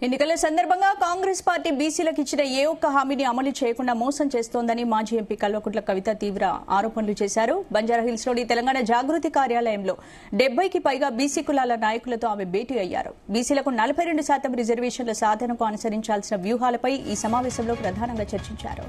ఎన్నికల సందర్భంగా కాంగ్రెస్ పార్టీ బీసీలకు ఇచ్చిన ఏ ఒక్క హామీని అమలు చేయకుండా మోసం చేస్తోందని మాజీ ఎంపీ కల్వకుంట్ల కవిత తీవ్ర ఆరోపణలు చేశారు. బంజారాహిల్స్లోని తెలంగాణ జాగృతి కార్యాలయంలో 70కి పైగా బీసీ కులాల నాయకులతో ఆమె భేటీ అయ్యారు. బీసీలకు 42% రిజర్వేషన్ల సాధనకు అనుసరించాల్సిన వ్యూహాలపై ఈ సమావేశంలో ప్రధానంగా చర్చించారు.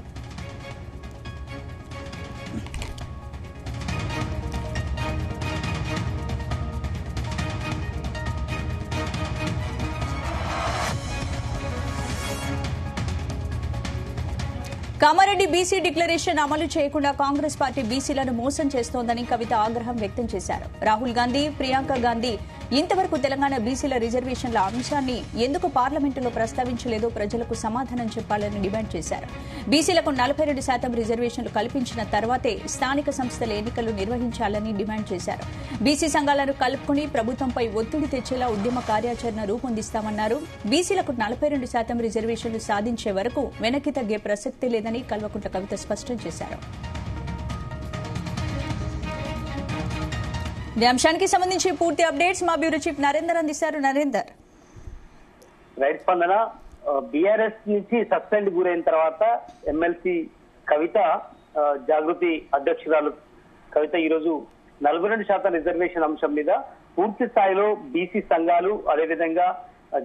కామారెడ్డి బీసీ డిక్లరేషన్ అమలు చేయకుండా కాంగ్రెస్ పార్టీ బీసీలను మోసం చేస్తోందని కవిత ఆగ్రహం వ్యక్తం చేశారు. రాహుల్ గాంధీ, ప్రియాంక గాంధీ ఇంతవరకు తెలంగాణ బీసీల రిజర్వేషన్ల అంశాన్ని ఎందుకు పార్లమెంటులో ప్రస్తావించలేదో ప్రజలకు సమాధానం చెప్పాలని డిమాండ్ చేశారు. బీసీలకు 42% రిజర్వేషన్లు కల్పించిన తర్వాతే స్థానిక సంస్థల ఎన్నికలు నిర్వహించాలని డిమాండ్ చేశారు. బీసీ సంఘాలను కలుపుకుని ప్రభుత్వంపై ఒత్తిడి తెచ్చేలా ఉద్యమ కార్యాచరణ రూపొందిస్తామన్నారు. బీసీలకు 42% రిజర్వేషన్లు సాధించే వరకు వెనక్కి తగ్గే ప్రసక్తి లేదని కల్వకుంట్ల కవిత స్పష్టం చేశారు. ఈ అంశానికి సంబంధించి పూర్తి అప్డేట్స్ మా బ్యూరో చీఫ్ నరేందర్ అందిస్తారు. నరేందర్, రైట్ స్పందన. బీఆర్ఎస్ నుంచి సస్పెండ్ గురైన తర్వాత ఎమ్మెల్సీ కవిత, జాగృతి అధ్యక్షురాలు కవిత ఈరోజు 42% రిజర్వేషన్ అంశం మీద పూర్తి స్థాయిలో బీసీ సంఘాలు, అదేవిధంగా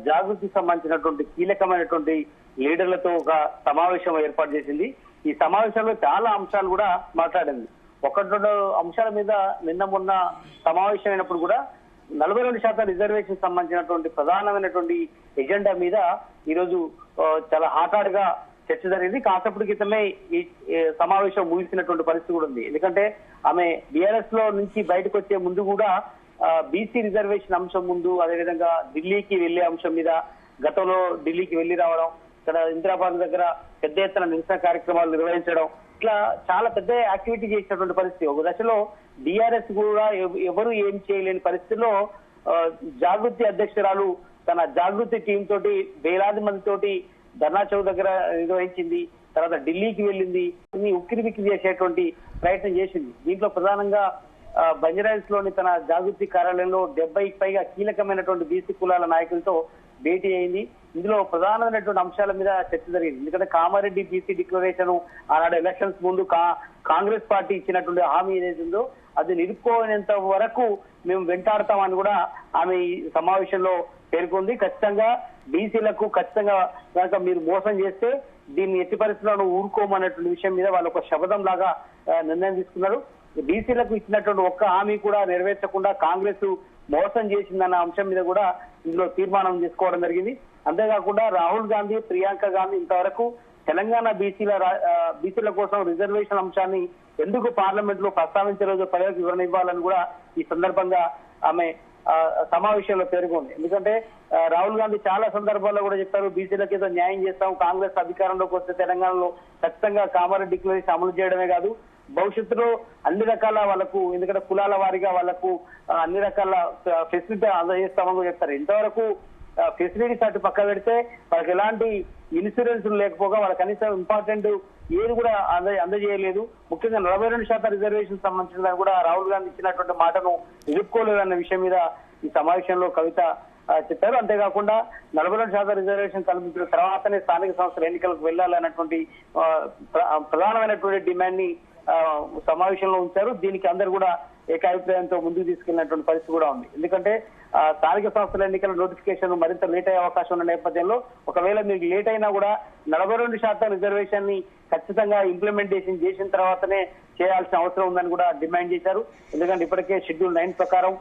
జాగృతికి సంబంధించినటువంటి కీలకమైనటువంటి లీడర్లతో ఒక సమావేశం ఏర్పాటు చేసింది. ఈ సమావేశంలో చాలా అంశాలు కూడా మాట్లాడింది. ఒకటి రెండు అంశాల మీద నిన్న మొన్న సమావేశం అయినప్పుడు కూడా 42% రిజర్వేషన్ సంబంధించినటువంటి ప్రధానమైనటువంటి ఎజెండా మీద ఈరోజు చాలా హాట్ గా చర్చ జరిగింది. కాసేపటి క్రితమే ఈ సమావేశం ముగిసినటువంటి పరిస్థితి కూడా ఉంది. ఎందుకంటే ఆమె బీఆర్ఎస్ లో నుంచి బయటకు వచ్చే ముందు కూడా బీసీ రిజర్వేషన్ అంశం ముందు, అదేవిధంగా ఢిల్లీకి వెళ్లే అంశం మీద, గతంలో ఢిల్లీకి వెళ్లి రావడం, ఇక్కడ ఇందిరాబాద్ దగ్గర పెద్ద ఎత్తున నిరసన కార్యక్రమాలు నిర్వహించడం, ఇట్లా చాలా పెద్ద యాక్టివిటీ చేసినటువంటి పరిస్థితి. ఒక దశలో బీఆర్ఎస్ కూడా ఎవరు ఏం చేయలేని పరిస్థితిలో జాగృతి అధ్యక్షురాలు తన జాగృతి టీం తోటి వేలాది మందితోటి ధర్నా చౌక్ దగ్గర నిర్వహించింది. తర్వాత ఢిల్లీకి వెళ్ళింది, ఉక్కిరి బిక్కిరి చేసేటువంటి ప్రయత్నం చేసింది. దీంట్లో ప్రధానంగా బంజారాహిల్స్ లోని తన జాగృతి కార్యాలయంలో 70కి పైగా కీలకమైనటువంటి బీసీ కులాల నాయకులతో భేటీ అయింది. ఇందులో ప్రధానమైనటువంటి అంశాల మీద చర్చ జరిగింది. ఎందుకంటే కామారెడ్డి బీసీ డిక్లరేషన్ ఆనాడు ఎలక్షన్స్ ముందు కాంగ్రెస్ పార్టీ ఇచ్చినటువంటి హామీ ఏదైతుందో అది నిలుపుకోనేంత వరకు మేము వెంటాడతామని కూడా ఆమె ఈ సమావేశంలో పేర్కొంది. ఖచ్చితంగా బీసీలకు ఖచ్చితంగా కనుక మీరు మోసం చేస్తే దీన్ని ఎట్టి పరిస్థితుల్లో ఊరుకోమన్నటువంటి విషయం మీద వాళ్ళు ఒక శపథం లాగా నిర్ణయం తీసుకున్నారు. బీసీలకు ఇచ్చినటువంటి ఒక్క హామీ కూడా నెరవేర్చకుండా కాంగ్రెస్ మోసం చేసిందన్న అంశం మీద కూడా ఇందులో తీర్మానం తీసుకోవడం జరిగింది. అంతేకాకుండా రాహుల్ గాంధీ, ప్రియాంక గాంధీ ఇంతవరకు తెలంగాణ బీసీల కోసం రిజర్వేషన్ అంశాన్ని ఎందుకు పార్లమెంట్ లో ప్రస్తావించలేదో ప్రజలకు వివరణ ఇవ్వాలని కూడా ఈ సందర్భంగా ఆమె సమావేశంలో పేర్కొంది. ఎందుకంటే రాహుల్ గాంధీ చాలా సందర్భాల్లో కూడా చెప్పారు, బీసీలకు ఏదో న్యాయం చేస్తాం, కాంగ్రెస్ అధికారంలోకి వస్తే తెలంగాణలో ఖచ్చితంగా కామారెడ్డి డిక్లరేషన్ అమలు చేయడమే కాదు, భవిష్యత్తులో అన్ని రకాల వాళ్ళకు, ఎందుకంటే కులాల వారీగా వాళ్ళకు అన్ని రకాల ఫెసిలిటీ అందజేస్తామని కూడా చెప్తారు. ఇంతవరకు ఫెసిలిటీస్ అటు పక్క పెడితే వాళ్ళకి ఎలాంటి ఇన్సూరెన్స్ లేకపోగా వాళ్ళ కనీసం ఇంపార్టెంట్ ఏది కూడా అందజేయలేదు. ముఖ్యంగా 42% రిజర్వేషన్ సంబంధించిన కూడా రాహుల్ గాంధీ ఇచ్చినటువంటి మాటను నిలుపుకోలేదన్న విషయం మీద ఈ సమావేశంలో కవిత చెప్పారు. అంతేకాకుండా 42% రిజర్వేషన్ కల్పించిన తర్వాతనే స్థానిక సంస్థల ఎన్నికలకు వెళ్లాలన్నటువంటి ప్రధానమైనటువంటి డిమాండ్ ని సమావేశంలో ఉంచారు. దీనికి అందరు కూడా ఏకాభిప్రాయంతో ముందుకు తీసుకెళ్లినటువంటి పరిస్థితి కూడా ఉంది. ఎందుకంటే స్థానిక సంస్థల ఎన్నికల నోటిఫికేషన్ మరింత లేట్ అయ్యే అవకాశం ఉన్న నేపథ్యంలో ఒకవేళ మీకు లేట్ అయినా కూడా 42% రిజర్వేషన్ ని ఖచ్చితంగా ఇంప్లిమెంటేషన్ చేసిన తర్వాతనే చేయాల్సిన అవసరం ఉందని కూడా డిమాండ్ చేశారు. ఎందుకంటే ఇప్పటికే షెడ్యూల్ 9 ప్రకారం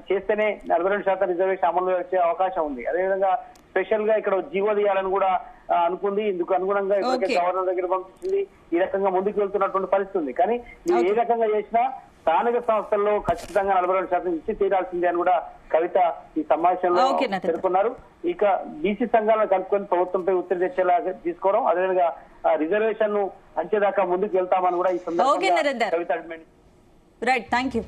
చేస్తేనే 42% రిజర్వేషన్ అమలు వచ్చే అవకాశం ఉంది. అదేవిధంగా స్పెషల్ గా ఇక్కడ జీవో తీయాలని కూడా అనుకుంది. ఇందుకు అనుగుణంగా ఇప్పటికే గవర్నర్ దగ్గర పంపించింది. ఈ రకంగా ముందుకు వెళ్తున్నటువంటి పరిస్థితి ఉంది. కానీ మీరు ఏ రకంగా చేసినా స్థానిక సంస్థల్లో ఖచ్చితంగా 42% ఇచ్చి తీరాల్సిందే అని కూడా కవిత ఈ సమావేశంలో పేర్కొన్నారు. ఇక బీసీ సంఘాలను కలుపుకొని ప్రభుత్వంపై ఒత్తిడి తెచ్చేలా తీసుకోవడం, అదేవిధంగా రిజర్వేషన్ ను అంచేదాకా ముందుకు వెళ్తామని కూడా ఈ సందర్భంగా కవిత. Right, thank you.